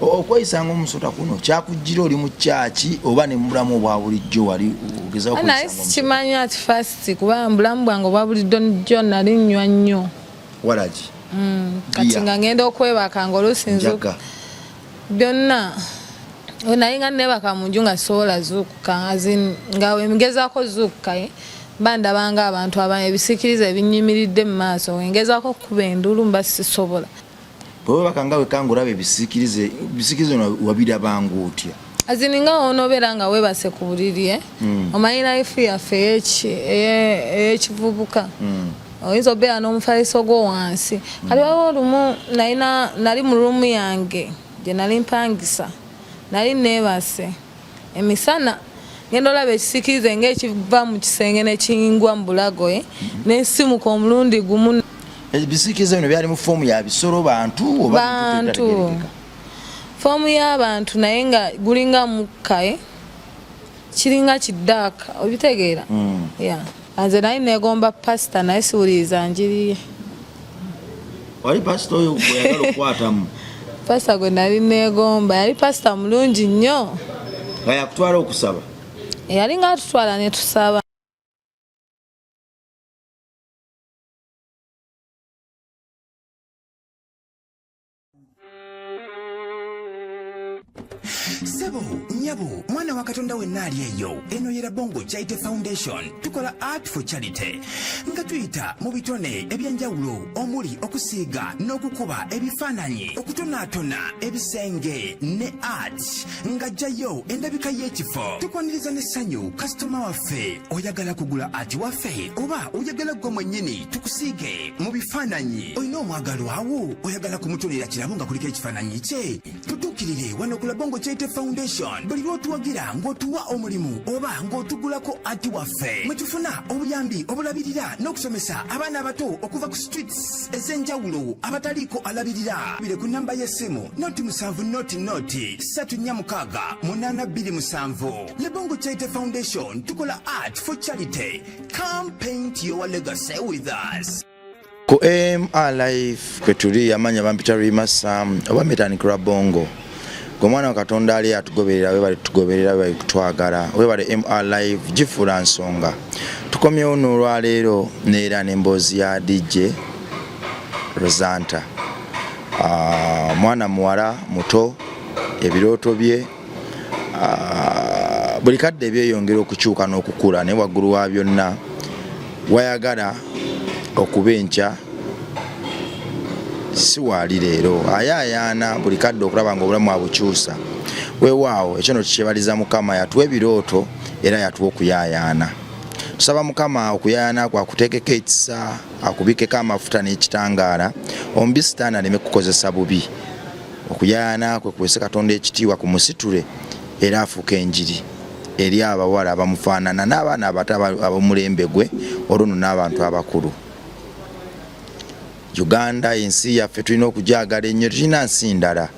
okweyisanga omusota kuno kyakujjira oli mu kyaki oba ne mubulamu obwa bulijjo wali ogezaho kweyisanga kimanyi ati first kuba mbulamu bwange obwa bulijjo nali nnywa nnyo walagi kati nga ngenda okwebaka nga olusinzi byonna naye nga nebaka mu nju nga sobola zuukuka nga wengezaako zuukuka bandabanga abantu abanye ebisikiriza ebinyimiridde mu maaso wengezaako okukuba endulu mba sisobola bwe bakanga wekanga olaba ebisikirize wabirabanga otya azininga onobeera nga weebase ku buliri omanyi life yaffe ey'ekivubuka oyinza obeera n'omufaliso gwo wansi kati waliwo olumu nali mu ruumu yange gye nali mpangisa nali neebase emisana ngenda olaba ekisikirize ng'ekiva mu kisenge nekiyingwa mu bulago n'esimuka omulundi gumu ebisikirize bino byali mu foomu ya bisolo bantu foomu y'abantu naye nga gulinga mukka kiringa kiddaaka obitegeera nze nali negomba pasita naye siwuliriza njiriye wali pasita oyo oyagala okukwatamu pasita gwe nali negomba yali pasita mulungi nnyo nga yakutwala okusaba yali nga atutwala ne tusaba Sebo, nyabo, mwana wa Katonda wenna ali eyo. Eno yera Bongo Charity Foundation. Tukola art for charity. Nga tuyita mu bitone ebyenjawulo omuli okusiiga n'okukuba ebifaananyi, okutonaatona ebisenge ne art. Nga jjayo endabika y'ekifo. Tukwaniriza n'essanyu kasitoma waffe. Oyagala kugula art waffe oba oyagala gwe mwennyini tukusiige mu bifaananyi. Oyina omwagalo awo oyagala kumutonera kirabo nga kuliko ekifaananyi kye. Tutuukirire wano ku Bongo Charity Foundation. Buli lw'otuwagira ng'otuwa omulimu oba ng'otugulako ati waffe. Mwe tufuna obuyambi obulabirira n'okusomesa abaana abato okuva ku streets ez'enjawulo abataliiko alabirira. Bire ku namba y'essimu noti 7 noti 346 827. Le Bongo Charity Foundation tukola art for charity. Come paint your legacy with us. Ku MR Life kwetuli amanya bampita Rimasa oba metanikira Bongo. Gomwana wa Katonda ali atugoberera we bali tugoberera we kutwagala we bali MR Live gifula nsonga tukomye ono lwaleero neera nembozi ya DJ Rosanta mwana muwala muto ebiroto bye buli kadde byeyongera okukyuka n'okukula ne waggulu wa byonna wayagala okubencha siwali leero ayayaana buli kadde okulaba nga obulamu abukyusa weewaawo ekyo no kikyebaliza Mukama yatuwa ebirooto era yatuwa okuyayaana tusaba Mukama okuyayaana kwakuteekeko ekisa akubikeko amafuta n'ekitangaala omubbi sitaani aleme kukozesa bubi okuyayaana kwe kuwese Katonda ekitiibwa ku musitule era afuuka enjiri eri abawala abamufaanana n'abaana abato ab'omulembe gwe olwo n'abantu abakulu. Uganda ensi yaffe tulina okujagala ennyo tulina nsi ndala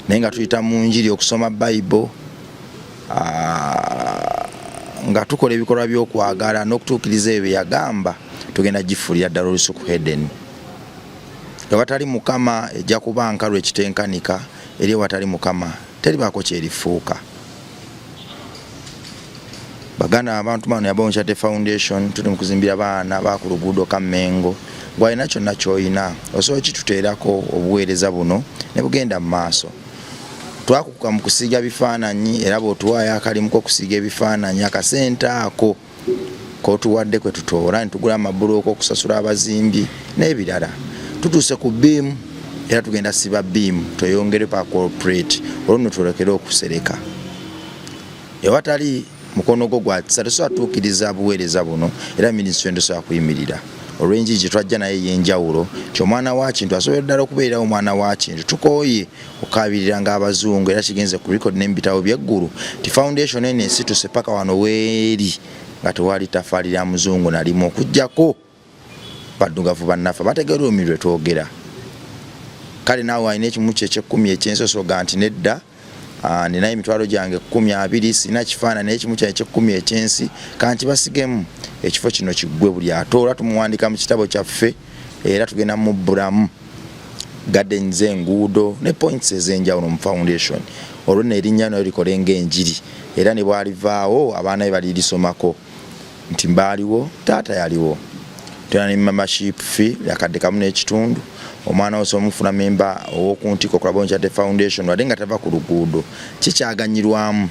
naye nga tuyita mu njiri okusoma Bible nga tukola ebikolwa by'okwagala n'okutuukiriza ebyo yagamba tugenda gifulira ddala olusuku Eden. Ewatali Mukama ejja kuba nkalu ekitenkanika eri ewatali Mukama teribaako kyerifuuka. Baganda abantu bano ya Bongo Charity Foundation tuli mu kuzimbira baana ba ku luguudo Kamengo gwalina kyonna ky'oyina osobola kituteerako obuweereza buno ne bugenda mu maaso. Twakukuka mu kusiiga bifaananyi era bw'otuwaayo akalimu k'okusiiga ebifaananyi akasente ako k'otuwadde kwe tutoola ne tugula amabulooka okusasula abazimbi n'ebirala. Tutuuse ku beam era tugenda siba beam tweyongere pa corporate olwo nno tulekere okusereka. Ewatali mukono gwo gwa kisa tosobola tuukiriza buweereza buno era minisitule ntosobola kuyimirira. Olw'enjiri gye twajja naye y'enjawulo nti omwana wa Kintu asobola ddala okubeerawo omwana wa Kintu tukooye okukabirira ng'abazungu era kigenze ku record n'embitabo by'eggulu ti foundation eno esituse paka wano weeri nga tewali tafaali lya muzungu nalimu okuggyako baddugavu bannaffe bategeera olumi lwe twogera. Kale naawe alina ekimu kye eky'ekkumi ekyensosoga nti nedda ninayo emitwalo gyange 20 sina kifaananyi n'ekimu kyange eky'ekkumi ekyensi kanti basigemu ekifo kino kiggwe buli atoola tumuwandika mu kitabo kyaffe era tugenda mu bulamu gardens enguudo ne points ezenjawulo mu foundation olwo ne erinnya no likolenga enjiri era ne bwalivaawo abaana be bali lisomako nti mbaaliwo taata yaliwo tena ne membership fee yakadde kamu n'ekitundu omwana wose omufuna memba owokuntiko Club Onchate Foundation wadde nga tava ku luguudo kikyaganyirwamu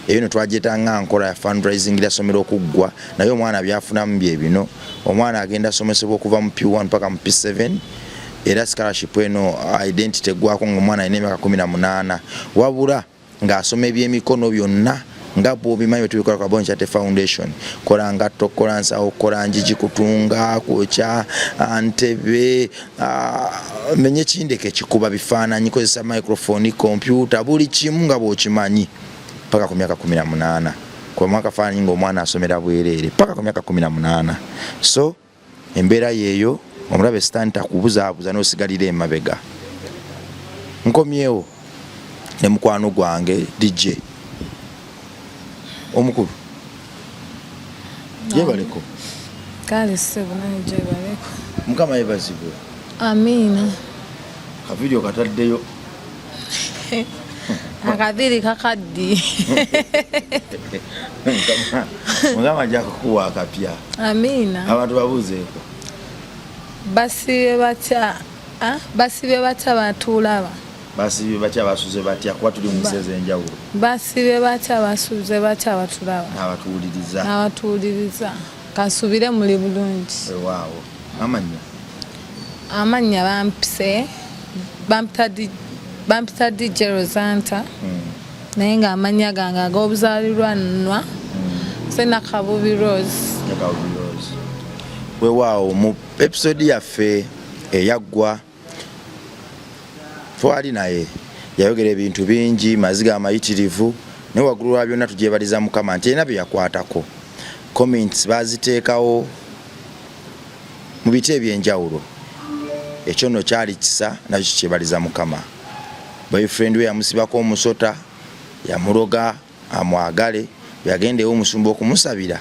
eyo netwajetanga nkola ya fundraising lyasomera okuggwa naye omwana byafunamu bye bino omwana agenda asomesebwa okuva mu P1 mpaka mu P7 era scholarship eno identity gwako ng'omwana alina emyaka 18 wabula ng'asoma ebyemikono byonna nga bw'obimanyi tubikola Club Onchate Foundation kola ngatto kola nsawo kola njiji kutunga kwokya ntebe menye kindeke kikuba bifaananyi kozesa microphone computer buli kimu nga bw'okimanyi paka ku myaka 18 kwa mwaka faananyi ng'omwana asomera bwereere paka ku myaka 18 so embeera yeeyo omulabe stanta kubuzaabuza n'osigalira emabega nkomyewo ne mukwano gwange DJ omukulu yebaleko kale sebo nani jebaleko mukama yebazibwe amina kavideo kataddeyo akabiri kakaddi mukama jakukuwa akapya amina abantu babuzeeko basibe batya batulaba basibe batya basuze batya kuba tuli mu miseze enjawulo basibe batya basuze batya batulaba abatuuliriza kasubire muli bulungi waawo amanya bampita DJ Rosanta naye ng'amanya gange ag'obuzaalirwanwa Senakabubi Rose weewaawo mu episode yaffe eyaggwa twali naye yayogera ebintu bingi maziga amayitirivu ne waggulu wa byonna tugyebaliza mukama nti erina bye yakwatako comments baziteekawo mu biti ebyenjawulo ekyo nno kyali kisa nakyo kikyebaliza mukama boyfriend we yamusibako omusota yamuloga amwagale yagendewo omusumba okumusabira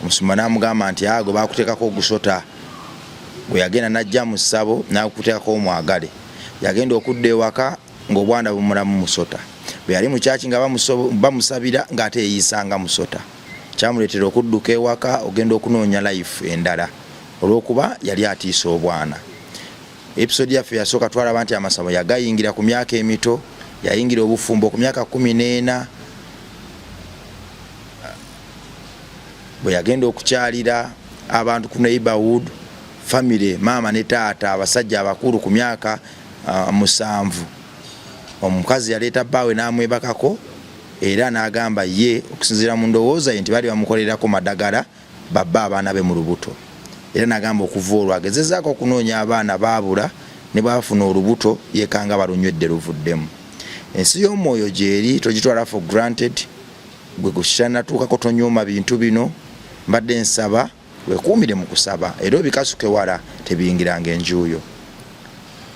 omusumba n'amugamba nti ago bakuteekako ogusota bwe yagenda najja mu ssabo n'akuteekako omwagale yagenda okudda ewaka ng'obwanda bumulamu musota bwe yali mu kyaki nga bamusabira ng'ate eyiisanga musota kyamuleetera okudduka ewaka ogenda okunoonya life endala olw'okuba yali atiisa obwana episode yaffe yasooka twalaba nti amasabo yagayingira ku myaka emito yayingira obufumbo ku myaka 14 bwe yagenda okukyalira abantu ku neighborhood family mama ne taata abasajja abakulu ku myaka 7 omukazi yaleeta bbaawe n'amwebakako era n'agamba ye okusinziira mu ndowooza nti bali bamukolerako madagala babba abaana be mu lubuto era n'agamba okuva olwo agezezaako okunoonya abaana baabula ne bafuna olubuto yekanga balunywedde luvuddemu ensi y'omwoyo gyeri togitwala for granted gwe gushyanatuukako tonyooma bintu bino mbadde nsaba wekuumire mu kusaba era obikasuke wala tebiyingiranga enjuuyo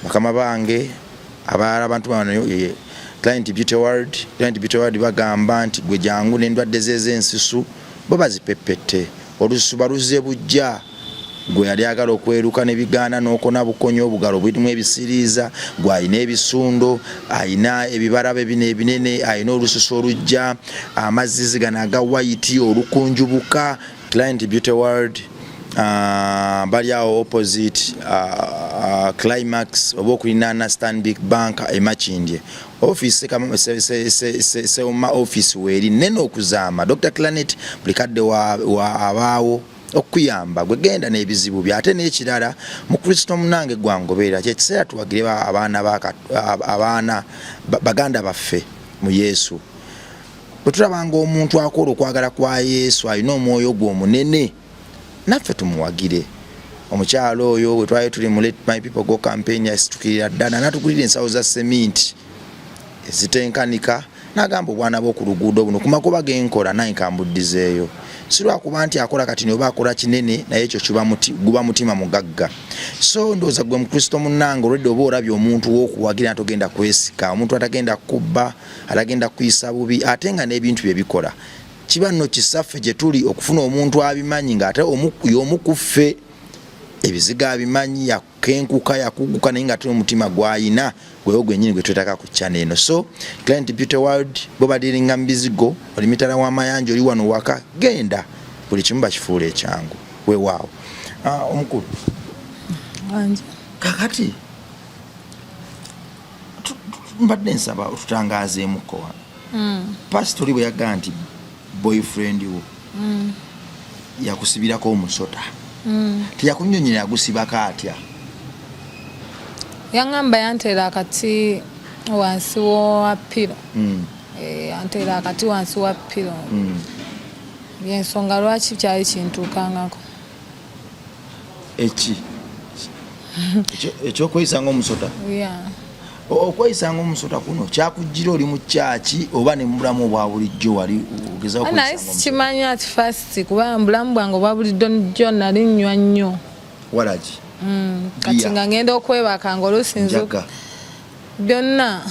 bakama bange abalala abantu bano Client Beauty World bagamba nti gwe jangu n'endwadde z'ensisu bo bazipepette olususu baluze bujja gwe yali agala okweruka ne bigaana n'okona bukonyo obugalo bwirimu ebisiriiza gwe ayina ebisundo ayina ebibalabe bino ebinene ayina olususu olujja amazzizi gano aga white olukunjubuka Client Beauty World bali awo opposite Climax oba okulinana Stanbic Bank emakindye office seuma office weri nene okuzaama Dr. Clanet bulikadde wa abaawo okuyamba gwe genda n'ebizibu byate n'ekirala mu Kristo munange gwangobeera kyekiseera tuwagire abaana baganda baffe mu Yesu bwe tulabanga omuntu akola okwagala kwa Yesu alina omwoyo gw'omunene naffe tumuwagire omukyalo oyo bwe twali tuli mu Let My People Go campaign yasitukirira ddala natugulira ensawo za cement ezitenkanika n'agamba obwana bw'oku luguudo buno ku magoba g'enkola naye kambuddizeeyo silwakuba nti akola kati ne oba akola kinene naye ekyo guba mutima mugagga so ndowooza gwe mukristo munnange olwedde oba olabye omuntu w'okuwagira atogenda kwesika omuntu atagenda kubba atagenda kuyisa bubi ate nga n'ebintu bye bikola kiba nno kisaffe gye tuli okufuna omuntu abimanyi ng'ate y'omu ku ffe ebiziga bimanyi yakenkuka yakuguka naye nga tuli omutima gwayina gwewo gwennyini gwe twetaka ku channel eno. So Client Beauty World bo badiringa mu bizigo, oli mitala w'amayanja, oli wano waka, genda buli kimu bakifuula ekyangu weewaawo. Omukulu wanje kakati mbadde nsaba otutangaazeemuko wano. Pastori bwe yagamba nti boyfriend wo yakusibirako omusota, teyakunnyonnyola yagusibako atya? yaŋŋamba yanteera akati wansi wa pilo. Yanteera akati wansi wa pilo. Yensonga lwaki kyali kintuukangako. Ekyokweyisanga omusota? Okweyisanga omusota kuno kyakujjira oli mu kyaki oba ne mu bulamu obwa bulijjo wali ogezaho naye sikimanyi ati fast kuba bulamu bwange obwa bulijjo nali nnywa nnyo. Walagi? Kati nga ngenda okwebaka nga olusinza byonna.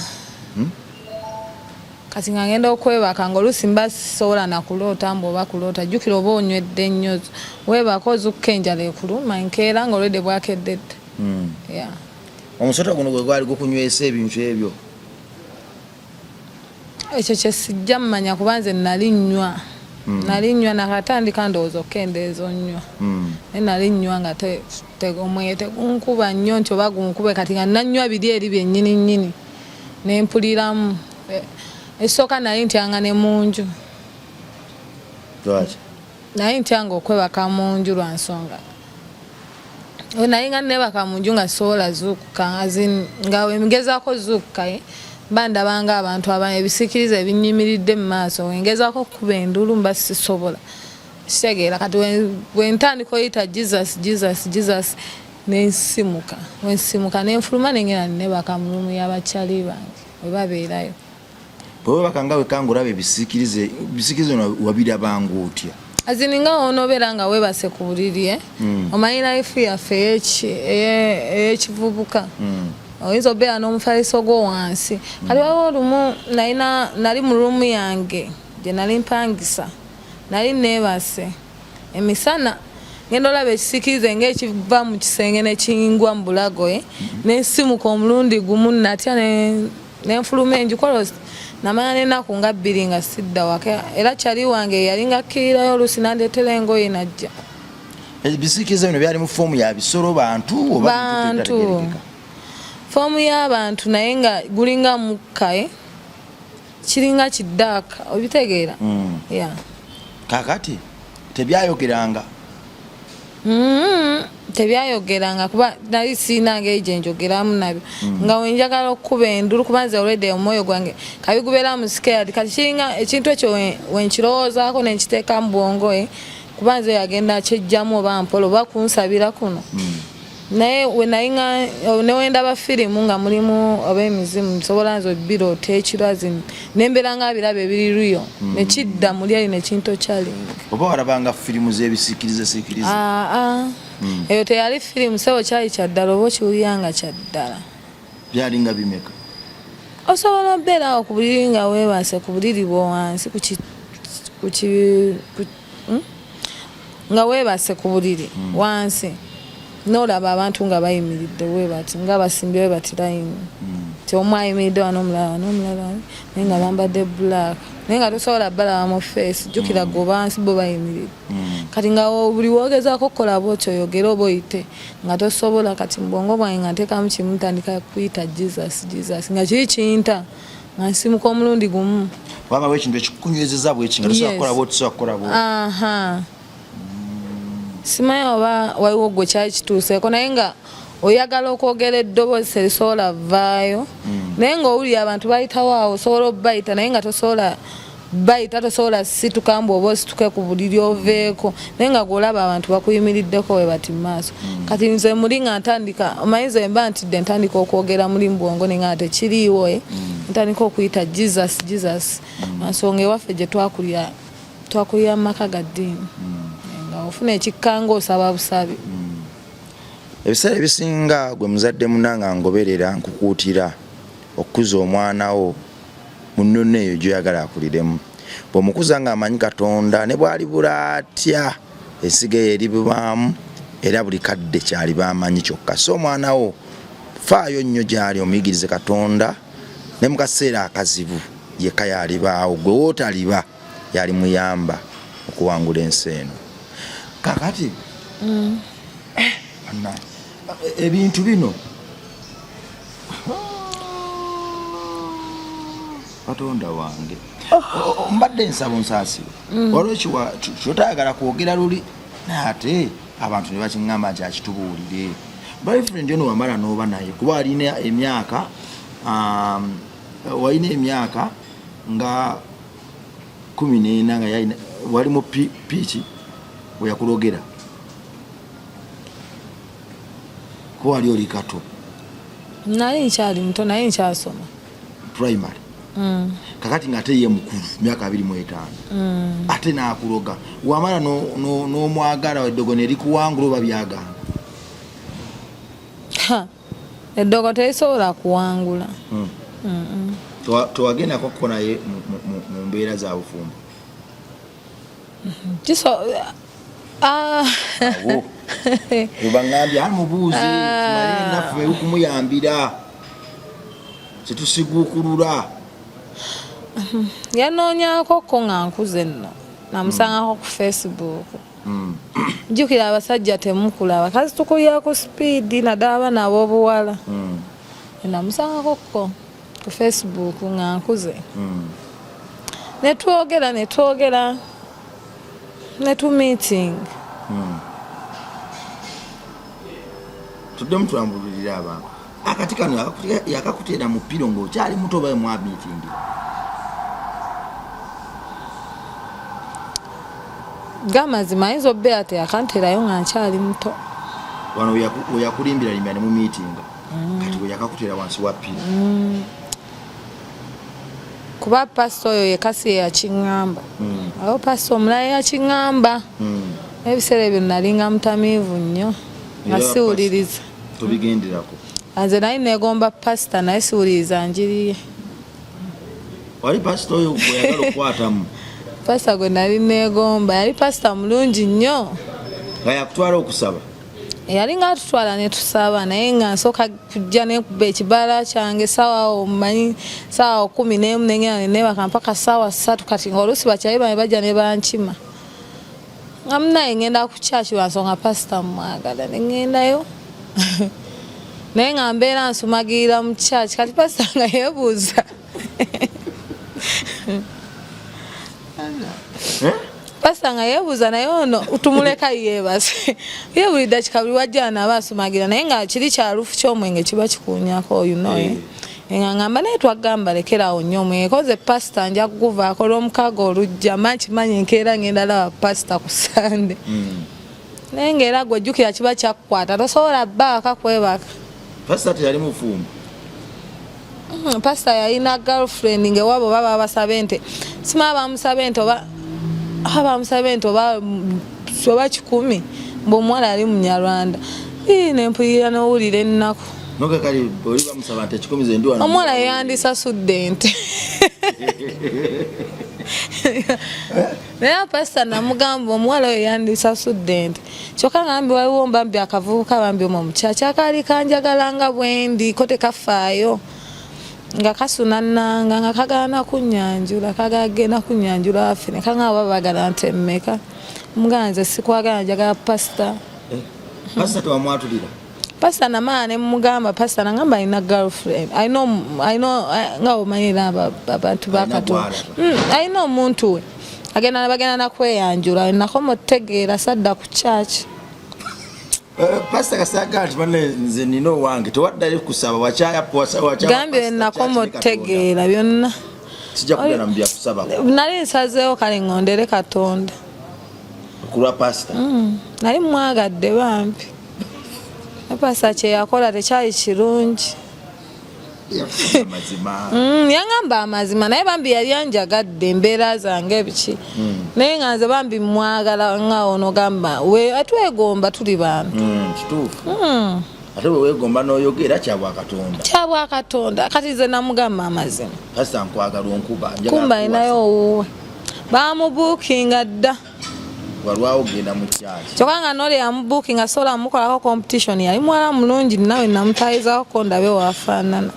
Kati nga ngenda okwebaka nga olusimba sisobola nakuloota mbu oba kuloota, jjukira oba onywedde nnyo weebaka ozukka enjala ekuluma nkeera nga olwedde bwakeddedde. Omusota guno gwe gwali gukunywesa ebintu ebyo? Ekyo kye sijja mmanya kuba nze nali nnywa nakatandika ndowooza okendeeza onnywa. Naye nali nnywa nga omwenge tegunkuba nnyo nti oba gunkube, kati nga nannywa biri eri byennyini nnyini ne mpuliramu. Esooka nali ntyanga ne mu nju. Lwaki? Nali ntyanga okwebaka mu nju lwa nsonga naye nga nebaka mu nju nga sobola zuukuka nga wengezaako zuukuka bandabanga abantu ebisikiriza ebinyimiridde mu maaso wengezaako okukuba endulu mba sisobola kitegeera. Kati wentandika oyita Jesus nensimuka nenfuluma nengenda nebaka mu lumu y'abakyali bange we babeerayo. Bwe webaka nga wekanga olaba ebisikirize wabirabanga otya? Azininga onobeera nga weebase ku buliri omanyi life yaffe ey'ekivubuka oyinza obeera n'omufaliso gwo wansi. Kati waliwo olumu nali mu lumu yange gye nali mpangisa, nali neebase emisana ngenda olaba ekisikirize ng'ekiva mu kisenge ne kiyingwa mu bulago nensimuka omulundi gumu natya nenfuluma enjukola namanya n'ennaku nga 2 nga sidda waka era kyali wange yalinga kkirirayo oluusi nandeetera engoye najja. Ebisikiriza bino byali mu foomu ya bisolo bantu oba bantu? Foomu y'abantu naye nga gulinga mukka kiringa kiddaaka obitegeera. Kakati tebyayogeranga? Tebyayogeranga kuba nali siinanga egye njogeramu nabyo nga wenjagala okukuba endulu kuba nze olwedde omwoyo gwange kabi gubeera mu scared. Kati kiringa ekintu ekyo wenkirowoozaako nenkiteeka mu bwongo kuba nze yagenda kyejjamu oba mpola oba kunsabira kuno. Naye newendaba firimu nga mulimu oba emizimu nsobola nze biroota ekirwazi nembeera nga biraba ebiriruyo nekidda muli ali nekinto kyalinga. Oba walabanga firimu z'ebisikiriza? Eyo teyali firimu sebo kyali kyaddala oba okiwuliranga kyaddala. Byalinga bimeka? Osobola obeerawo ku buliri nga weebase ku buliri bwo wansi nga weebase ku buliri wansi n'olaba abantu nga bayimiridde weebati nga basimbye weebati layini ti omu ayimiridde wano omulala naye nga bambadde black naye nga tosobola balaba mu face jjukira gwe bansi bo bayimiridde. Kati nga buli woogezaako okukola bwotyo oyogere oba oyite nga tosobola. Kati mu bwongo bwange nga nteekamu kimu ntandika kuyita Jesus nga kiri kinta nga nsimuka omulundi gumu. Waba ekintu ekikunywezeza bweki nga tosobola kukola bwoti tosobola kukola bwoti? Simanyi oba waliwo gwe kyali kituuseeko naye nga oyagala okwogera eddoboozi terisobola vaayo naye ng'owulira abantu bayitawo awo osobola obbayita naye nga tosobola bayita tosobola situka mbu oba osituke ku buliri oveeko naye nga gwolaba abantu bakuyimiriddeko we bati mu maaso. Kati nze muli nga ntandika omanyi nze mba ntidde ntandika okwogera muli mu bwongo naye nga tekiriiwo ntandika okuyita Jesus nsonga ewaffe gye twakulira mu maka ga ddiini nga ofuna ekikkanga osaba busabi. Ebiseera ebisinga gwe muzadde munanga ngoberera nkukuutira okukuza omwana wo mu nnono eyo gy'oyagala akuliremu. Bw'omukuza ng'amanyi Katonda ne bw'alibula atya ensiga eyo eribibwamu era buli kadde kyali bamanyi kyokka. So omwana wo faayo nnyo gyali omuyigirize Katonda ne mu kaseera akazibu yekka yalibaawo, gwe wootaliba yali muyamba okuwangula ensi eno. Kakati ebintu bino Katonda wange mbadde nsaba nsaasiro waliwo kyotayagala kwogera luli ate abantu ne bakiŋŋamba nti akitubuulire. Boyfriend ono wamala n'oba naye kuba walina emyaka nga 14 nga yalina wali mu piiki we yakulogera ko wali oli kato. Nali nkyali muto naye nkyasoma primary. Kakati ng'ate ye mukulu myaka 25 ate n'akuloga wamala n'omwagala eddogo ne likuwangula oba byagamba. Eddogo terisobola kuwangula. Tewagendako kko naye mu mbeera za bufumbo? Webaŋŋambye ali mubuuzi kimanye naffe ukumuyambira kyetusiguukulula. Yanoonyako ko nga nkuze nno namusangako ku Facebook. Jjukira abasajja temukulaba kazi tukulira ku sipiidi naddala abaana ab'obuwala. Namusangako ko ku Facebook nga nkuze. Netwogera netumeeting. Tuddemu tulambulirira abantu. Akati kano yakakuteera mu ppiro ng'okyali muto oba mwa meeting? Gamazima ayinza obbeera teyakanteerayo nga nkyali muto. Wano we yakulimbira ne mu meeting kati we yakakuteera wansi wa ppiro. Kuba pasito oyo yekasi yakiŋŋamba. Awo pasito omulala yakiŋŋamba. Ebiseera ebyo nalinga mutamiivu nnyo nga siwuliriza. Tobigenderako? Nze nali neegomba pasita naye siwuliriza njiri ye. Wali pasito oyo gweyagala okukwatamu? Pasita gwe nali neegomba yali pasita mulungi nnyo. Nga yakutwala okusaba? Yali nga atutwala ne tusaba naye nga nsooka kujja nekuba ekibaala kyange sawa omanyi sawa 11 nengenda nebaka mpaka sawa 3 kati ng'oluusi bakyali bane bajja ne bankima. Nga munaye ngenda ku kyaki wansonga pasita mwagala ne ngendayo. Naye nga mbeera nsumagirira mu kyaki kati pasita nga yeebuuza. Pasita nga yeebuuza naye ono tumuleka yeebase. Ye buli dakika buli wajja naaba asumagira naye nga kiri kyalufu ky'omwenge kiba kikuunyako oyo nga ngamba naye twagamba lekerawo nnyo omwenge koze pasita nja kuguvaako olw'omukago olujja mankimanyi enkeera ngenda laba pasita ku Sande. Naye ng'era gwe jjukira kiba kyakukwata tosobola bbaaka kwebaka. Pasita teyali mufumbo? Pasita yalina girlfriend ng'ewaabo baba basabe ente sima bamusabe ente oba oba 10 mb'omuwala ali Munyarwanda. Nempulira n'owulira ennaku. Nokakali oli bamusaba nti 10 ze ndi wano. Omuwala yandisasudde ente. Naye pasita namugamba omuwala oyo yandisasudde ente. Kyokka ngambi waliwo mbambi akavubuka bambi omukyaki akaali kanjagala nga bwendi ko tekafaayo. Nga kasunananga nga kagaana kunyanjula kagagenda kunyanjula waffe ne kangaba bagala ntemmeka. Muganze sikwagala njagala pasita. Pasita tewamwatulira? Pasita namala ne mugamba pasita nangamba alina girlfriend. I know nga omanyira abantu bakatonda. Alina omuntu we bagenda nakweyanjula nakoma otegeera sadda ku kyaki. Pasita Kasaga nti bane nze nina owange tewaddayo kusaba wakyaya gambye nakoma otegeera byonna. Sijja kugenda mu byakusaba. Nali nsazeewo kale ngondere Katonda. Kulwa pasita? Nali mwagadde bambi. Pasita kye yakola tekyali kirungi. Yangamba amazima naye bambi yali anjagadde embeera zange ebiki. Naye nga nze bambi mwagala nga ono gamba atwegomba tuli bantu. Kituufu. Ate bwe weegomba n'oyogera kyabwa Katonda. Kati nze namugamba amazima. Pasita nkwagala onkuba. Kumba inayo owuwe. Bamubuukinga dda. walwawo genda mu church kyokanga nole yamubuukinga sola mukolako competition yali mwala mulungi nawe namutayizaako ndabe wafaanana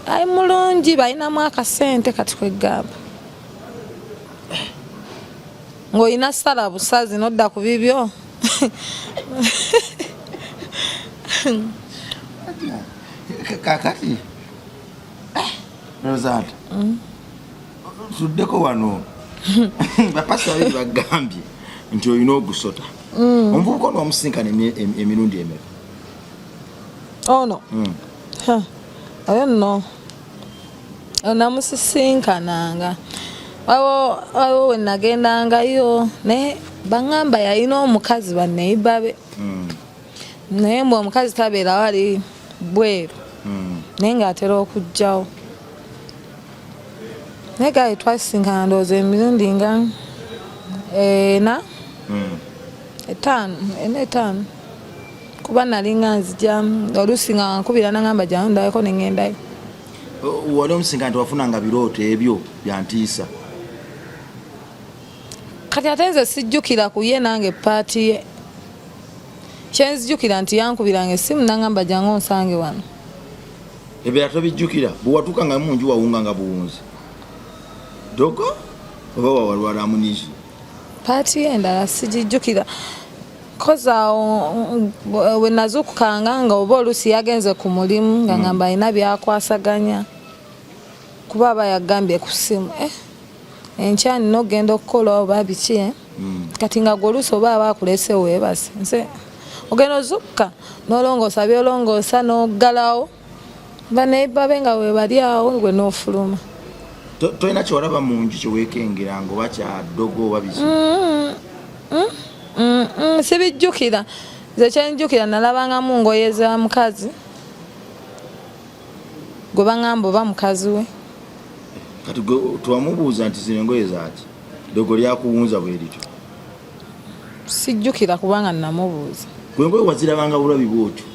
ali mulungi balinamu akasente kati kwegamba ng'olina sala busazi nodda ku bibyo kakati Rosat tuddeko wano bapasa babiri bagambye nti olina ogusota omuvubuka ono wamusinkana emirundi emeka ono ayo nno namusisinkananga waliwo we nagendangayo naye baŋŋamba yalina omukazi banneyibabe naye mbwe omukazi tabeera wali bweru naye ng'atera okujjawo naye gaali twasisinkana ndowooza emirundi nga etaano kuba nali nga nzija oluusi nga nkubira nangamba jano ndayeko neŋŋendayo wali omusinkana nti wafunanga birooto ebyo byantiisa kati ate nze sijjukira ku ye nange paati ye kyenzijjukira nti yankubiranga essimu nangamba jangu onsange wano ebera tobijjukira bwewatuukanga munju wawunganga buwunzi dogo oba wawalwala amunishi paati ye endala sijijjukira koza we nazuukukanga nga oba oluusi yagenze ku mulimu nga ngamba alina byakwasaganya kuba aba yagambye ku ssimu enkya nina okugenda okukola oba biki kati nga gwe oluusi oba aba akulese weebase nze ogenda ozukka n'olongoosa byolongoosa n'oggalawo baneyibabe nga we bali awo gwe n'ofuluma tolina kyolaba mu nju kyeweekengeranga oba kyaddogo oba biki sibijjukira nze kyenjjukira nalabangamu ngoye za mukazi gwe baŋŋamba oba mukazi we kati twamubuuza nti zino engoye zaaki dogo lyakuwunza bwe lityo sijjukira kubanga namubuuza gwe engoye wazirabanga bulabi bwotyo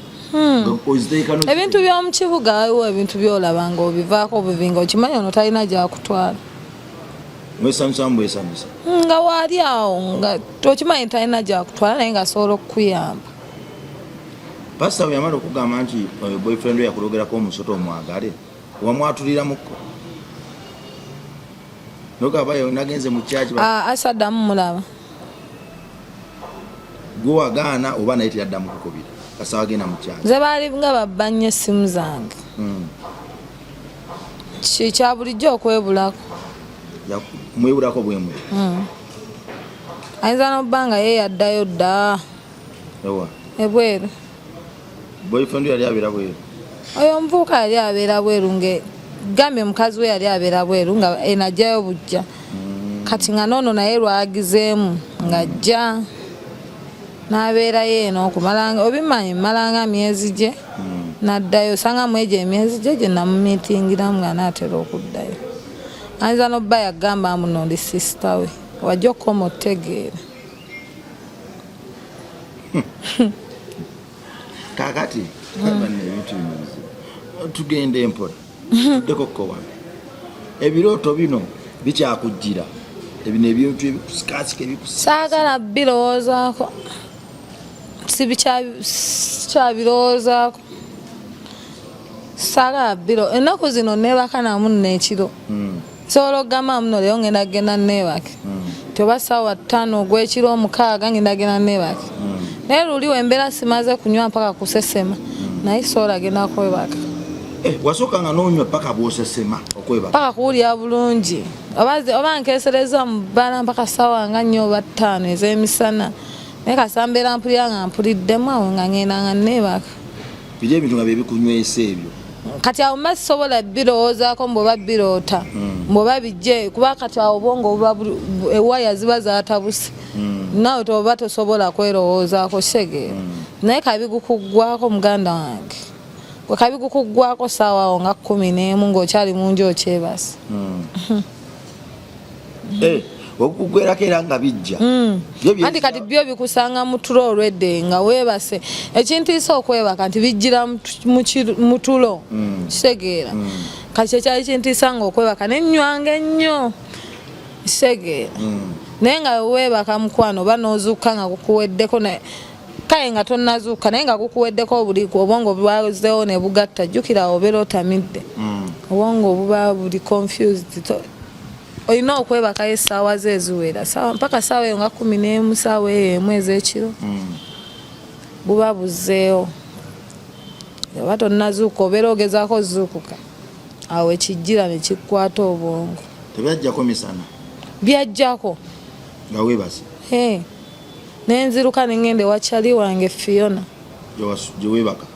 ebintu by'omu kibuga waliwo ebintu byolabanga obivaako obivinga okimanyi ono talina gyakutwala mwesamusa nga waali awo nga tokimanyi talina gyakutwala naye ngaasobola okukuyamba pasita bwe yamala okugamba nti boyfriend we yakulogerako omusota omwagale wamwatuliramuko nogabayo nagenze mu kyaki asaddamu mulaba gwe wagaana oba naye teyaddamu kukubira kasa wagenda mu kyaki nze baali nga babba nnyo essimu zange kya bulijjo okwebulako mwebulako bwemwe ayinza n'obba nga ye yaddayo dda ebweru boyfriend yali abeera bweru oyo omuvubuka yali abeera bweru gambye mukazi we yali abeera bweru nga enajjayo bujja kati nga noono naye lwagizeemu ng'ajja n'abeerayo eno okumalanga obimanyi mmalanga myezi gye n'addayo osanga mwegyo emyezi gye gye namumiitingiramu nga n'atera okuddayo ayinza n'obba yagamba muno ndi sisita we wajja okukoma otegeera kakati ebintu binozi tugende empola tuddeko kkowana ebirooto bino bikyakujjira ebino ebintu ebikusikasika saagala birowoozaako sikyabirowoozaako saagala biro ennaku zino neebaka namu n'ekiro sobola okugamba muno leero ngenda kgenda neebake tioba ssaawa 5 ogw'ekiro 6 ngenda genda neebake naye luli wembeera simaze kunywa mpaka kusesema naye sobola genda kwebaka wasookanga n'onywa paka bw'osesema okwebaka paka kuwulira bulungi oba nkeesereza mu bbala mpaka ssaawa nga 4 oba 5 ez'emisana naye kasambeera mpulira nga mpuliddemu awo nga ngenda nga neebaka biri ebintu nga byebikunywesa ebyo kati awo mba sisobola birowoozaako mbwoba biroota mbwoba bijje kuba kati awo obwongo ewaya ziba zatabuse naawe toba tosobola kwerowoozaako kitegeera naye kabigukuggwako muganda wange gwe kabigukuggwako ssaawa awo nga 11 ng'okyali mu nju okyebase okukugwerako era nga bijja anti kati byo bikusanga mu tulo olwedde nga weebase ekintiisa okwebaka nti bijjira mu tulo kitegeera kati kyekyali kintiisa nga okwebaka nenywanga ennyo Sege. Naye nga weebaka mukwano oba n'ozuuka nga gukuweddeko kale nga tonnazuuka naye nga gukuweddeko buliku obwongo bwazeewo ne bugatta jjukira obeera otamidde. Obwongo buba buli confused. Olina okwebakayo essaawa ze eziwera mpaka ssaawa eyo nga 11 ssaawa eyo emu ez'ekiro buba buzzeewo. Oba tonnazuuka obeera ogezaako ozuukuka awo ekijjira ne kikkwata obwongo. Tebyajjako misana? Byajjako. Nga weebase? Nenziruka nengende wachali wange Fiona. Gye weebaka?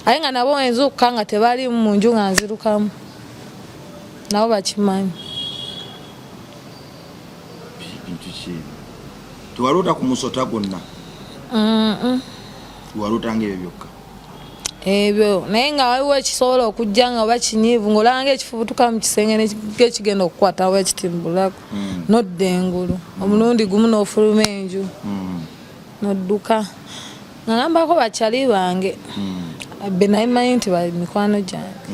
Aye nga nabo enzuukuka nga tebali mu nju nga nzirukamu. Nabo bakimanyi. Bintu ki? Tewaluuta ku musota gwonna? Tewaluuta ng'ebyo byokka? Ebyo naye nga waliwo ekisobola okujja nga oba kinyiivu ng'olanga ekifubutuka mu kisenge n'ekigenda okukwata oba ekitimbulako nodda engulu omulundi gumu n'ofuluma enju nodduka nga ngambako bakyali bange be naye manyi nti bali mikwano gyange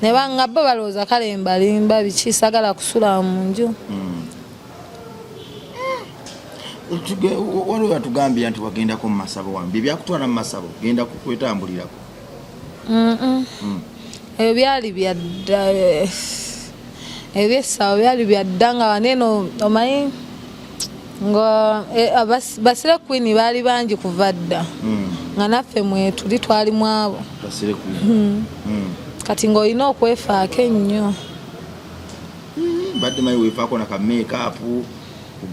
ne banga bo balowooza kale mbalimba biki sagala kusula mu nju. Waliwo yatugambira nti wagendako mu masabo wambi byakutwala mu masabo genda kukwetambulirako? Ebyo byali byadda ebyessawo byali byadda nga waneeno omanyi nga Basire Queen baali bangi kuva dda nga naffe mwetuli twali mu abo. Basire Queen. Kati ng'olina okwefaako ennyo. Badde mayi weefaako na ka make-up.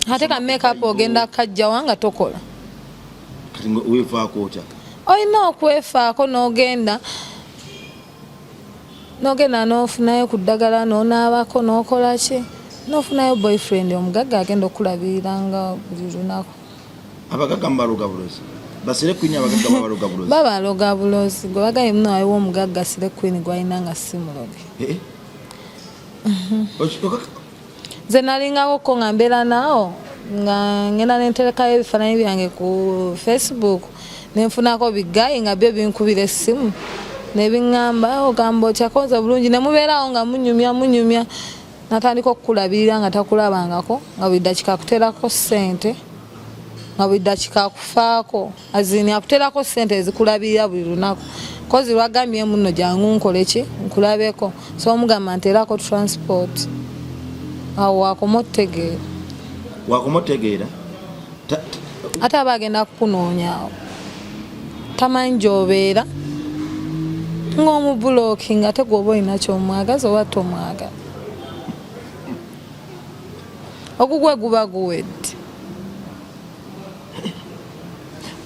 Ate ka make-up ogenda kajja wanga tokola. Kati weefaako otya? Olina okwefaako n'ogenda n'ofunayo ku ddagala n'onaabako n'okola ki n'ofunayo boyfriend omugagga agenda okulabirira nga buli lunaku. Abagagga mbaloga bulozi? Basire Queen abagagga babaloga bulozi? Babaloga bulozi gwe bagaye muno waliwo omugagga Basire Queen gwalina nga si muloge. Nze nalingako ko nga mbeera naawo nga ngenda nenterekayo ebifaananyi byange ku Facebook nenfunako bigayi nga byo binkubira essimu nebiŋŋamba ogamba otyakoza bulungi ne mubeerawo nga munyumya natandika okukulabirira nga takulabangako nga buli dakika akuteerako ssente nga buli dakika akufaako azini akuteerako ssente ezikulabirira buli lunaku kozi lwagambye muno jangu nkole ki nkulabeko so omugamba nteerako transport awo wakomotegeera. Wakomotegeera? Ate aba agenda kukunoonyaawo tamanyi gy'obeera ng'omubuloki nga te gwoba olina kyomwagaza oba tomwagala ogugwe guba guwedde.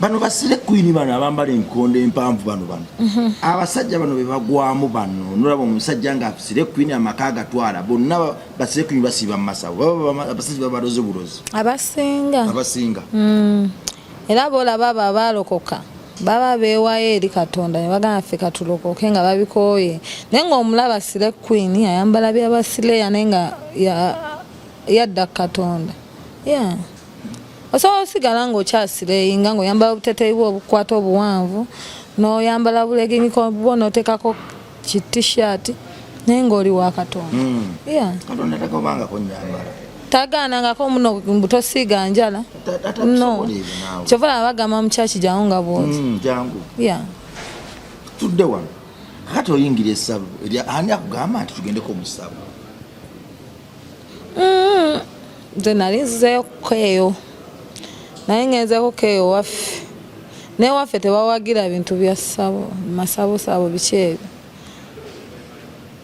Bano Basire Queen bano abambala enkondo empanvu bano abasajja bano be bagwamu bano nolaba omusajja nga Basire Queen amaka agatwala bonna Basire Queen basiba mu masawo abasajja babaloze bulozi abasinga era boolaba abo abaalokoka baba beewayo eri Katonda ne bagamba ffe katulokoke nga babikooye naye ng'omulaba Basire Queen ayambala bya Basileya naye nga yadda Katonda. Osobola osigala ng'okyasireyinga ng'oyambala obuteteeyi bwe obukwata obuwanvu n'oyambala buleginiko bwo n'oteekako ki t-shirt naye ng'oli wa Katonda. Katonda takobangako nnyambala tagaanangako muno butosiiga njala no kyova bagamba mu kyaki jangu nga bwoti jangu tudde wano kati oyingira essabo ani akugamba nti tugendeko mu ssabo? Nze nali nzizeeko eyo naye ngenzeeko keeyo waffe naye waffe tebawagira bintu bya ssabo masabosabo biki ebyo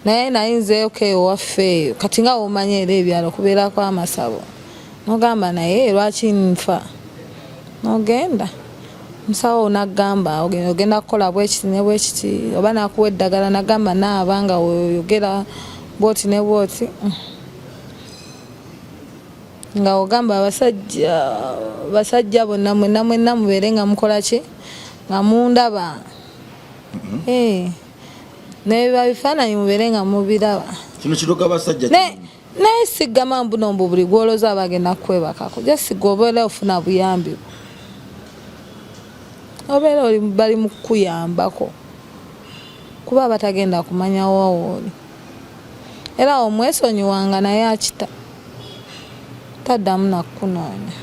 naye nali nzeeko eyo waffe eyo kati nga womanyi era ebyalo kubeerako amasabo nogamba naye lwaki nfa nogenda musawo nagamba ogenda kukola bwekiti ne bwekiti oba nakuwa eddagala nagamba naabanga oyogera bwoti ne bwoti nga ogamba abasajja bonna mwenna mubeere nga mukola ki nga mundaba nebiba bifaananyi mubeere nga mubiraba kino kiroga abasajja naye sigama mbuno mbu buli gwoloza abagenda kwebakako jasiga obeera ofuna buyambi obeera bali mu kukuyambako kuba batagenda kumanyawo wooli era omwesonyiwanga naye akita taddamu nakunoonya.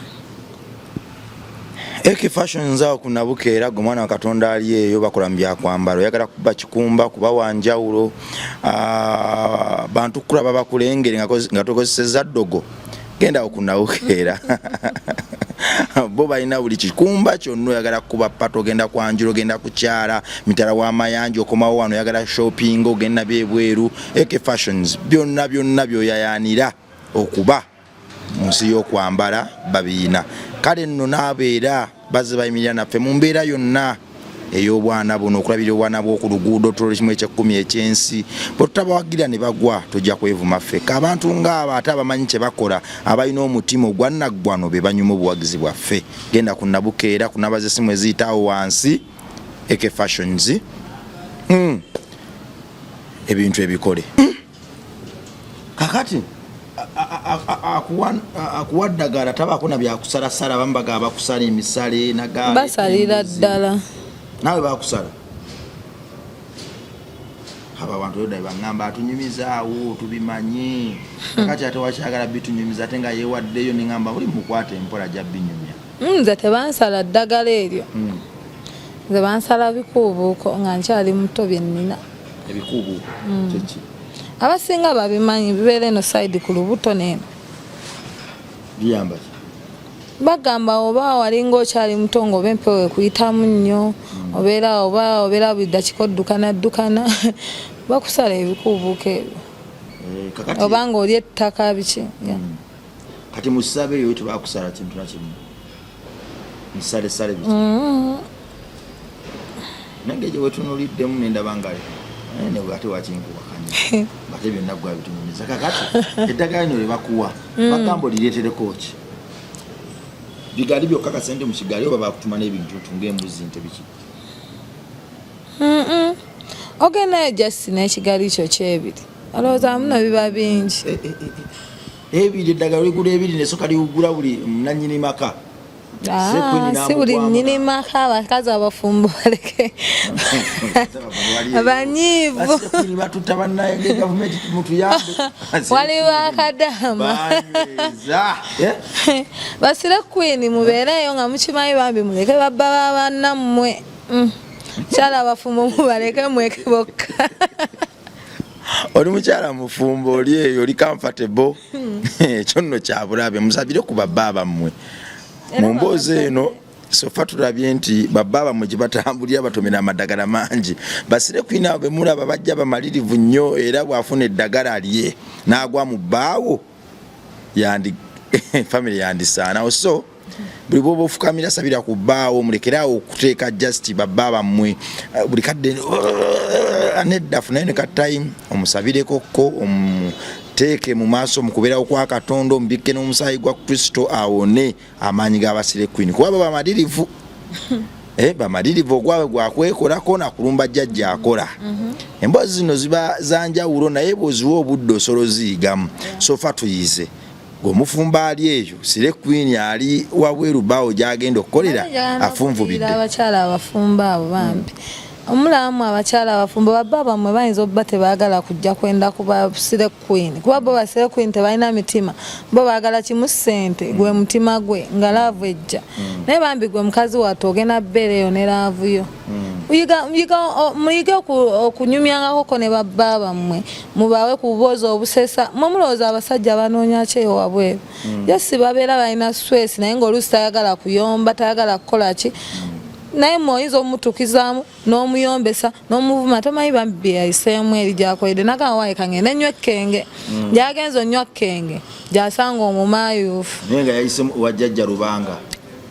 Eke fashions awo kunabukeera gwe mwana wa Katonda ali eyo bakola mu byakwambala oyagala kuba kikumba kuba wanjawulo bantu kulaba bakulengere nga tokozeseza ddogo genda okunabukeera bo balina buli kikumba kyonna oyagala kuba pato genda kwanjula genda kukyala mitala w'amayanja okomawo wano oyagala shopping ogenda byebweru Eke fashions byonna byoyayanira okuba mu nsi y'okwambala babiina kale nno n'abeera bazze bayimirira naffe mu mbeera yonna ey'obwana buno okulabira obwana bw'oku luguudo tulo kimu eky'ekkumi ekyensi bwe tutabawagira ne bagwa tujja kwevuma ffekka abantu ng'abo ate abamanyi kye bakola abalina omutima ogwannaggwano be banyuma obuwagizi bwaffe genda ku Nabukeera kunabaza essimu eziyitaawo wansi Eke fashions ebintu ebikole kakati akuwa ddagala tabaako na byakusalasala bambaga bakusala emisale nagala basalira ddala nawe bakusala aba abantu yoda bangamba atunyumizaawo tubimanyi kakati ate wakyagala bitunyumiza ate nga yeewaddeyo nengamba buli mukwata empola gya binyumya nze tebansala ddagala eryo nze bansala bikuubuuko nga nkyali muto byennina ebikuubuuko kyeki abasinga babimanyi bibeera eno side ku lubuto neeno biyamba bagamba oba walinga okyali muto ng'oba empewo ekuyitamu nnyo obeera buli dakiika oddukana bakusala ebikuubuuko ebyo oba ng'oli ettaka biki kati mu ssabe eyo tebakusala kintu nakimu musalesale biki nange gye wetunuliddemu nendaba nga ate wakinkubakanya bate byonna gwa bitunyumiza kakati eddagala lino lye bakuwa bagamba olireetereko ki bigali byokka kasente mu kigali oba bakutuma n'ebintu ng'embuzi nte biki ogendayo jasi n'ekigali kyo kyebiri olowooza muno biba bingi ebiri eddagala oligula ebiri nesoka liwugula buli nannyini maka si buli nnyini maka abakazi abafumbo baleke abanyiivu waliwo akadama basire kwini mubeereyo nga mukimanyi bambi muleke babba babannammwe kyala abafumbo mubaleke mweke bokka oli mukyala mufumbo oli eyo oli comfortable ekyo nno kyabulabe musabire ku babba bammwe mu mboozi eno sofa tulabye nti babba bammwe gye batambulira batomera amadagala mangi basire kwina abo bemulaba bajja bamalirivu nnyo era bw'afuna eddagala lye n'agwa mu bbaawo family yandisaanawo so buli bwoba ofukamira sabira ku bbaawo mulekerawo okuteeka just babba bammwe buli kadde nedda funayo ne ka time omusabireko teeke mu maaso mu kubeerawo kwa Katonda omubikke n'omusaayi gwa Kristo awone amaanyi g'abasire kwini kuba baba bamalirivu bamalirivu ogwawe gwakwekolako nakulumba jjajja akola emboozi zino ziba zanjawulo naye bw'oziwa obudde osolo ziyigamu sofa tuyize ng'omufumba ali eyo sire kwini ali wabweru bbaawo gy'agenda okukolera afunvubidde abakyala abafumba abo bambi omulamu abakyala abafumbo babba bammwe bayinza obba tebaagala kujja kwenda kuba sire queen kuba bo basire queen tebalina mitima bo baagala kimu ssente gwe mutima gwe nga laavu ejja naye bambi gwe mukazi wattu ogenda bbeereyo ne laavu yo muyige okunyumyangako ne babba bammwe mubawe ku buboozi obusesa mwe mulowooza abasajja banoonya kyeyo wabweru yesi babeera balina stress naye ng'oluusi tayagala kuyomba tayagala kukola ki naye moyinza omutukizaamu n'omuyombesa n'omuvuma tomanyi bambi yayiseemu eri gyakoledde nagamba waaye kangende nnyo ekkenge gyagenza onnywa kkenge gyasanga omumaayuufu naye nga yayise wajjajja Lubanga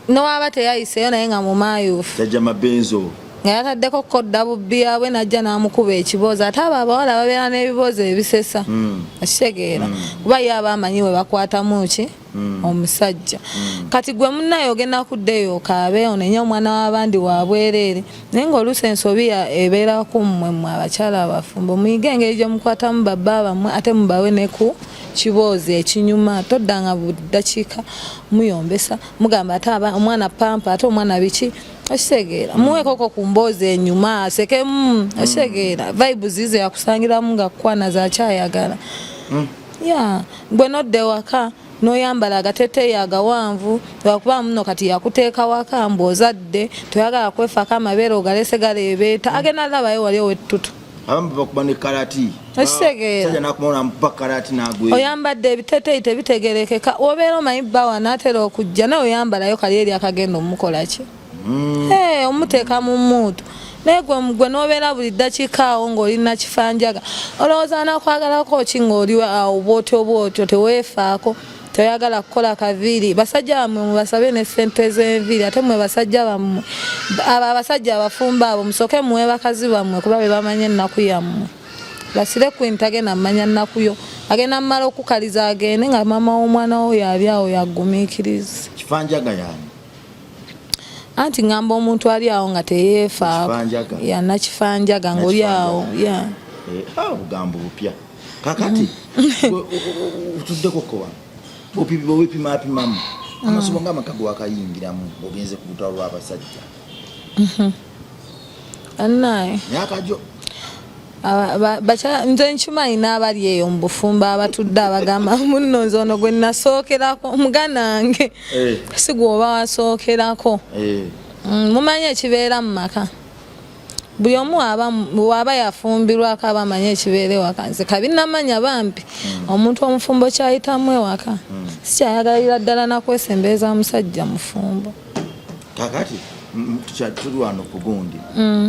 nowaba teyayiseeyo naye nga mumaayuufu jajja Mabenzo nga yataddeko kodda bubbi yaabwe najja n'amukuba ekiboozi ate abo abawala babeera n'ebiboozi ebisesa akitegeera kuba ye aba amanyi we bakwatamu ki omusajja kati gwe munnaye ogenda kuddeyo okaabe onenye omwana w'abandi wabwereere naye ng'oluusi ensobi ebeera ku mmwe abakyala abafumbo muyige engeri gye mukwatamu babba bammwe ate mubawe ne ku kiboozi ekinyuma toddanga buli ddakiika muyombesa mugamba ate omwana pampa ate omwana biki Osegera muwekoko ku mboozi enyuma asekemu osegera vibes zize yakusangiramu nga kwana za kyayagala ya gwe nodde waka noyambala agateteeyi agawanvu lwakuba muno kati yakuteeka waka mbwozadde toyagala kwefako amabeere ogalese galeebeeta agenda labayo wali owettutu abamu bakuba ne karati osegera nakumona mpa karati nagwe oyambadde ebiteteeyi tebitegerekeka obeera omanyi bawa naatera okujja naye oyambalayo kali eri akagenda omukolaki omuteeka mu mmuutu naye gwe nobeera buli ddakiika awo ng'olina kifanjaga olowooza nakwagalako ki ng'oli awo bwotyo teweefaako toyagala kukola kaviiri basajja bammwe mubasabe ne ssente z'enviiri ate mmwe basajja bammwe abo abasajja abafumba abo musooke muwe bakazi bammwe kuba be bamanya ennaku yammwe basire kwini tagenda mmanya nnaku yo agenda mmala okukaliza agende nga maama w'omwana wo yali awo yagumiikiriza kifanjaga yani anti ngamba omuntu ali awo nga teyeefaako yannakifanjaga ng'oli awo bugambo bupya kakati otuddeko kowa opimapimamu amasomo ng'amakago wakayingiramu ogenze ku lutalo lw'abasajja annaye yakajo nze nkimanyi n'abali eyo mu bufumba abatudde abagamba muno nze ono gwe nasookerako omuganange si gwoba wasookerako mumanyi ekibeera mu maka buli omu waba yafumbirwako aba amanyi ekibeera ewaka nze kabi namanya bambi omuntu omufumbo kyayitamu ewaka sikyayagalira ddala nakwesembeeza musajja mufumbo kakati tuli wano ku gundi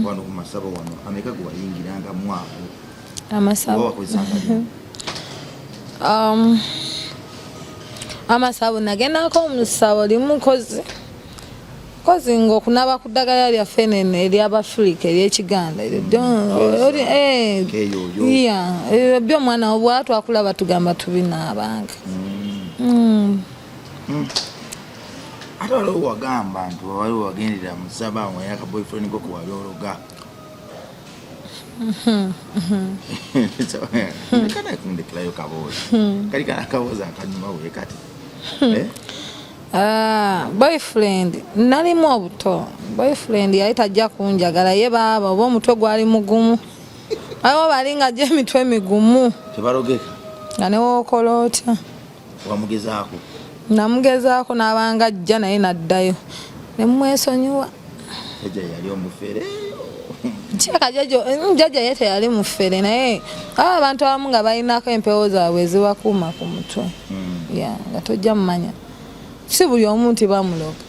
wano ku masabo wano ameka gwe wayingiranga mwako amasabo amasabo nagendako musabo limu kozi ng'okunaba ku ddagala lyaffe nene ery'Abafirika ery'Ekiganda by'omwana obwala twakulaba tugamba tubinaabanga ate waliwo wagamba nti waliwo wagendera musaba awo yaka boyfriend ko kuwali ologa kana kundekerayo kaboozi kali kana kaboozi akanyuma we kati boyfriend nalimu obuto boyfriend yali tajja kunjagala ye baaba oba omutwe gwali mugumu awo balinga gye emitwe migumu tebalogeka nga newookola otya wamugezaako namugezaako n'abanga ajja naye naddayo nemumwesonyiwa jajja yali omufere jajja ye teyali mufere naye aba abantu abamu nga balinako empewo zaabwe ezibakuuma ku mutwe nga tojja mumanya si buli omu nti bamuloga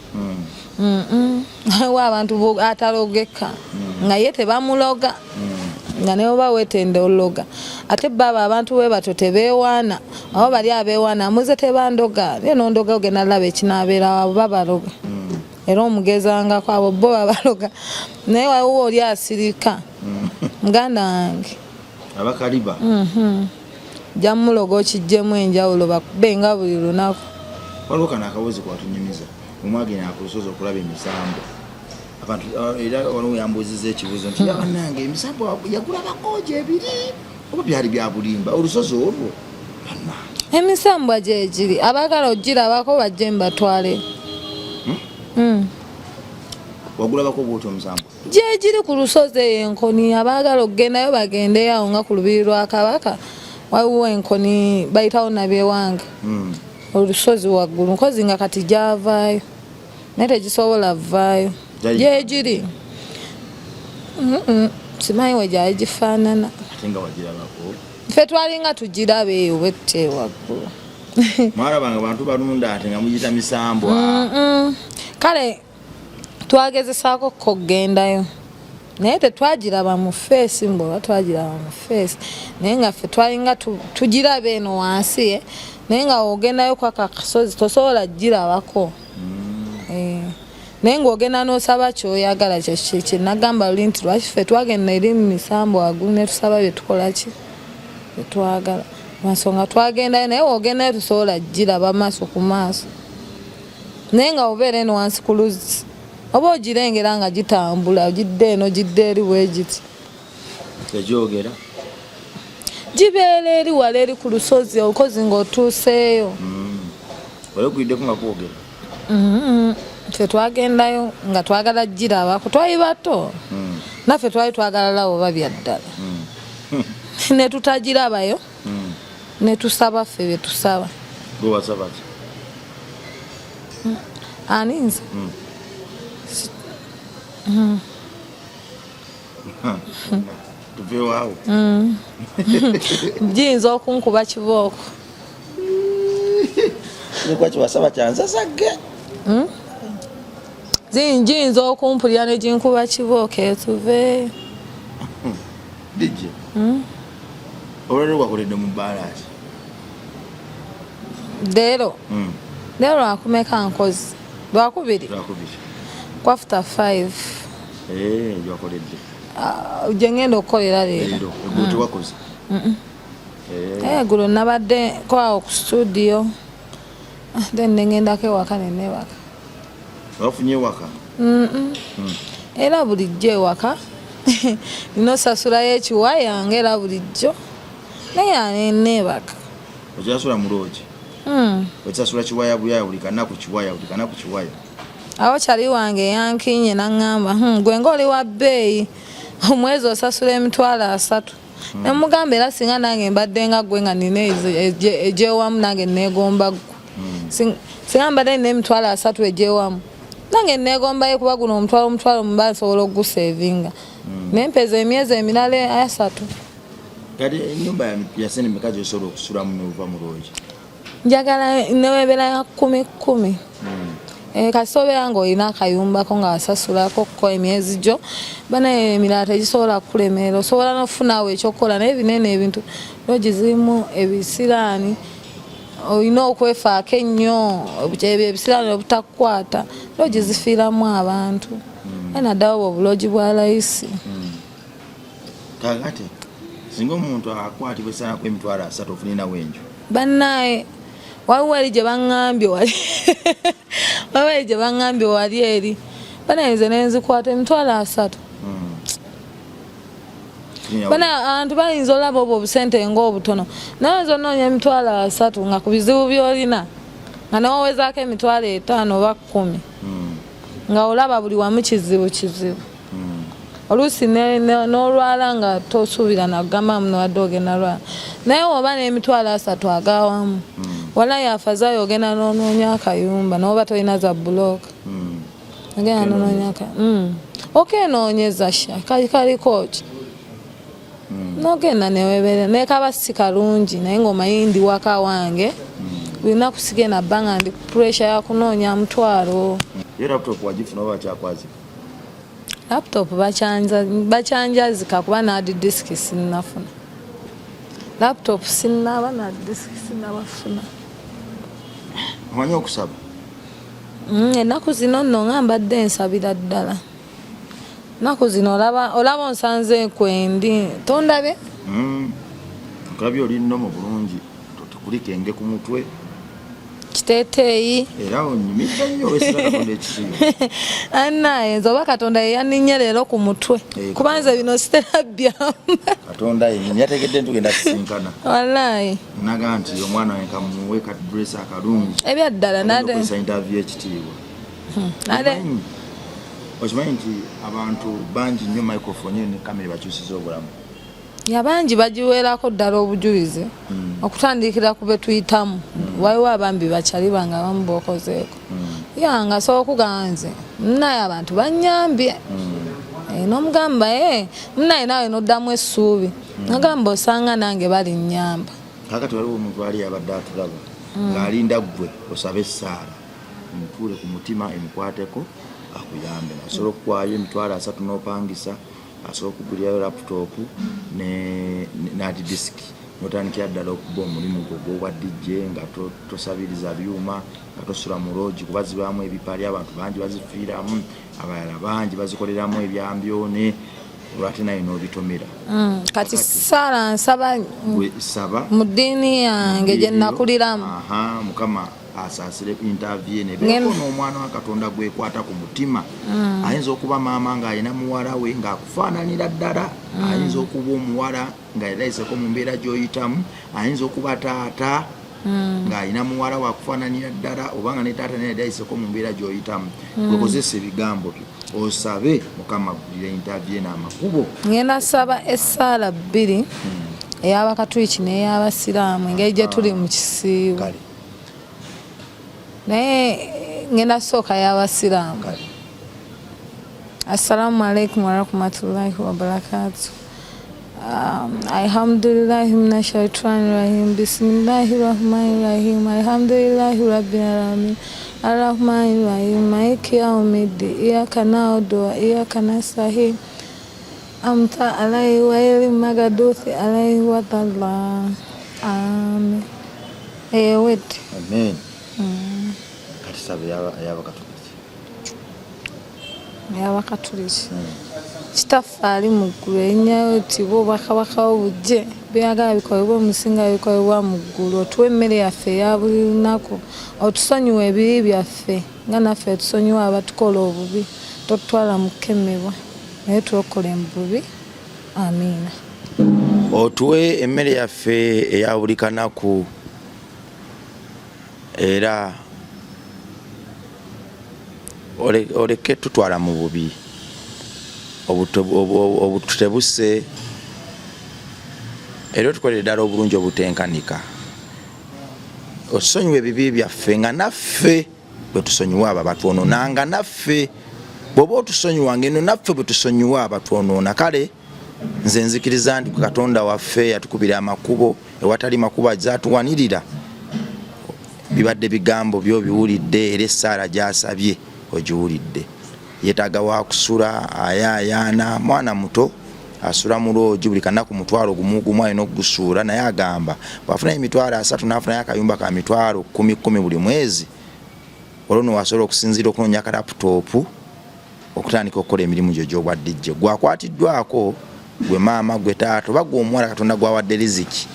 wa abantu atalogeka nga ye tebamuloga nga ne oba wetende ologa ate baba abantu we bato tebeewaana abo bali abeewaana muze tebandoga ye nondoga ogenda laba ekinaabeera wabo babaloga era omugezangako abo bo babaloga naye waliwo oli asirika muganda wange abakaliba jamuloga okijjemu enjawulo bakube nga buli lunaku waliwo kano akawozi kwatunyumiza omwagenda ku lusozi okulaba emisambo abantu era waliwo yambuuziza ekibuuzo nti yabannange emisambo yagulabako gyebiri oba byali bya bulimba olusozi olwo emisambwa gyegiri abaagala ogirabako bajje mbatwale wagulabako bwoti omusambo gyegiri ku lusozi eyo enkoni abaagala okugendayo bagendeyo awo nga ku lubiri lwa Kabaka waliwo enkoni bayitawo nabyewanga olusozi waggulu nkozi nga kati gyavaayo naye tegisobola vaayo gyegiri simanyi we gyali gifaanana ffe twalinga tugiraba eyo bwette waggulu mwarabanga bantu balunda ate nga mugita misambwa kale twagezesaako kogendayo naye tetwagiraba mu feesi mbweoba twagiraba mu feesi naye nga ffe twalinga tugiraba eno wansi naye nga ogendayo kwaka kasozi tosobola girabako naye ng'ogenda n'osaba kyoyagala kyenagamba luli nti lwaki ffe twagenda eri mu misambo waggulu ne tusaba bye tukola ki bye twagala lwansonga twagendayo naye wogendayo tusobola giraba maaso ku maaso naye nga obeera eno wansi ku luzzi oba ogirengera nga gitambula gidde eno gidde eri bwegiti tegyogera gibeera eri wala eri ku lusozi okozi ng'otuuseeyo wali okuyiddeko nga kwogera ffe twagendayo nga twagala giraba kutwayi bato naffe twali twagala lawo babya ddala ne tutagirabayo ne tusaba ffe bye tusaba gwe wasaba ki aninze tuveewo giyinza okunkuba kibooko kwaki wasaba kyansasagge giyinza okumpulira ne ginkuba kibooko etuveeyo dijje olwaliro lwakoledde mu baalaki leero lwakumeka nkozi lwakubiri kwafuta 5 lwakoledde gye ngenda okukolera leero tewakoze gulo nabadde kwawo ku studio then nengendako ewaka nenebaka wafunye ewaka era bulijjo ewaka nina osasulayo ekiwaya ngaera bulijjo naye anenebaka okyasula mu loogi okisasula kiwaya buyaya buli kanaku kiwaya awo kyali wange yankinye naŋŋamba gwe ngaoli wa bbeeyi omwezi osasula $3,000 nemugamba era singa nange mbadde nga gwe nga nina egyewamu nange negomba gwe singa mbadde nina $3,000 egyewamu nange negombayo kuba guno omutwalo mba nsobola ogusevinga nempeza emyezi emirala 3 kati ennyumba ya sente meka gyosobola okusulamu nova mu loogi njagala newebeera ya 10 kasobeera ng'olina akayumbako nga wasasulako ko emyezi gyo banaye emirala tegisobola kukulemerera osobola n'ofunawo ekyokukola naye binene ebintu loogi zirimu ebisiraani olina okwefaako ennyo ebisiraani obutakukwata loogi zifiiramu abantu aye naddawo obuloogi bwa layisi kakati singa omuntu akwatibwa esaanaku $3,000 ofuninawo enju bannaye waliwo eri gye baŋŋambye wali eri banaye nze nenzikwata $3,000 banaye abantu bayinza olaba obwo obusente ng'obutono naye nze onoonya $3,000 nga ku bizibu by'olina nga newowezaako $5,000 oba 10 nga olaba buli wamu kizibu oluusi n'olwala nga tosuubira nagamba munowadde ogenda lwala naye oba $3,000 agawamu walayi afazaayo ogenda n'onoonya akayumba noba tolina za bulooka ogenda n'onoonya okenoonyeza kaliko ki nogenda newebere naye kaba si kalungi naye ng'omanyi ndi waka wange buli naku sigenda bba nga ndi pressure ya kunoonya $1,000 laptop wagifuna oba bakyakwazika laptop bakyanjazika kuba nadi disk sinnafuna laptop sinnaba nadi disk sinnabafuna omanyi okusaba ennaku zino nno nga mbadde nsabira ddala ennaku zino olaba onsanze kwendi tondabye nkulabye oli nno mu bulungi tekulikenge ku mutwe kiteeteeyi era onyumidde nnyo wesira Katonda ekisiibo annaye nze oba Katonda yeyaninye leero ku mutwe kuba nze bino sitera byamba Katonda yennyini yategedde ntugenda kusinkana wallahi naga nti omwana wange kamuwe kadress akalungi ebyaddala nadeesa interview ekitiibwa okimanyi nti abantu bangi nnyo microphone ne kamera bakyusiza obulamu yabangi bagiweerako ddala obujulizi okutandikira ku betuyitamu waliwo abambi bakyali bange abamu bokozeeko yanga asobola okugamba nze munaye abantu bannyambye n'omugamba munaye naawe n'oddamu essuubi nagamba osanga nange bali nnyamba kakati waliwo omuntu ali abadde atulaba ng'alinda ggwe osabe essaala mutuule ku mutima emukwateko akuyambe asobola okukwaayo $3,000 n'opangisa asobola okugulirayo laptop nadi disk notandikira ddala okuba omulimu gwo ogwa DJ nga tosabiriza byuma nga tosula mu loogi kuba zibaamu ebipali abantu bangi bazifiiramu abalala bangi bazikoleramu ebyambyone olwate naye n'obitomera kati saala nsaba mu ddiini yange gye nnakuliramu mukama asaasire interview nebeeko n'omwana wa Katonda gwekwata ku mutima ayinza okuba maama ng'alina muwala we ng'akufaananira ddala ayinza okuba omuwala nga yalaiseko mu mbeera gy'oyitamu ayinza okuba taata ng'alina muwala wakufaananira ddala obanga ne taata naye dayiseko mu mbeera gy'oyitamu wekozesa ebigambo byo osabe mukama aggulira interview n'amakubo. ngenda saba essaala 2 ey'abakatuliki n'ey'abasiraamu engeri gye tuli mu kisiibo naye ngenda sooka y'abasiraamu. Assalamu alaikum warahmatullahi wabarakatuh. Alhamdulillahi minash shaitani rahim. Bismillahirrahmanirrahim. Alhamdulillahi rabbil alamin. Arrahmanir rahim. Maliki yawmiddin. Iyyaka na'budu wa iyyaka nasta'in. Amta alayhi wa ilayhi magaduthi alayhi wa ta'ala. Amen. Wait. Amen. Kati sabe y'abakatuliki kitaffe ali mu ggulu erinnya ti bo bakabaka obujje byagala bikolebwa omusinga bikolebwa mu ggulu otuwa emmere yaffe eya buli lunaku otusonyiwa ebibi byaffe nga naffe tusonyiwa abatukola obubi totutwala mu kukemebwa naye tulokola mu bubi. Amiina. Otuwe emmere yaffe eya buli kanaku era oleke tutwala mu bubi obutebuse era tukolere ddala obulungi obutenkanika otusonyiwa ebibi byaffe nga naffe bwe tusonyiwa abo abatwonoona nga naffe bw'oba otusonyiwa ngeno naffe bwe tusonyiwa abatwonoona. Kale nze nzikiriza nti Katonda waffe yatukubira amakubo ewatali makubo azatuwanirira. Bibadde bigambo by'obiwulidde era essaala gy'asabye ogiwulidde. Yeetaaga wa kusula ayaayaana mwana muto asula mu loogi buli kanaku mutwalo gumu alina okugusuula naye agamba bw'afuna emitwalo 3 n'afunayo akayumba ka mitwalo 10 buli mwezi olwo no wasobola okusinziira okunoonya ka laputopu okutandika okukola emirimu gyo gy'obwaddijje. Gwakwatiddwako gwe maama gwe taata oba gwe omuwala Katonda gwawadde riziki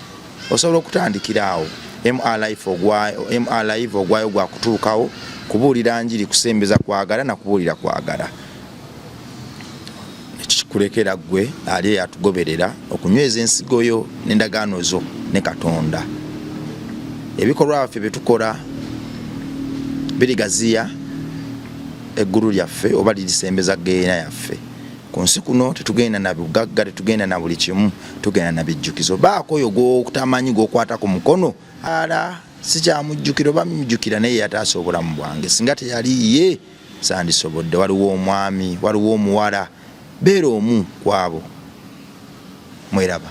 osobola okutandikiraawo. MRLive ogwayo gwa kutuukawo kubuulira njiri kusembeza kwagala na kubuulira kwagala. Ekikulekera gwe ali yatugoberera okunyweza ensigo yo n'endagaano zo ne Katonda. Ebikolwa byaffe bye tukola birigaziya eggulu lyaffe oba lirisembeza geena yaffe. Ku nsi kuno tetugenda na bugagga, tetugenda na buli kimu, tugenda na bijjukizo. Baako oyo gw'okutamanyi gw'okwata ku mukono ala sikyamujjukira oba mujjukira naye yataasa obulamu bwange singa teyali ye sandisobodde. Waliwo omwami, waliwo omuwala, beera omu kwabo. Mweraba.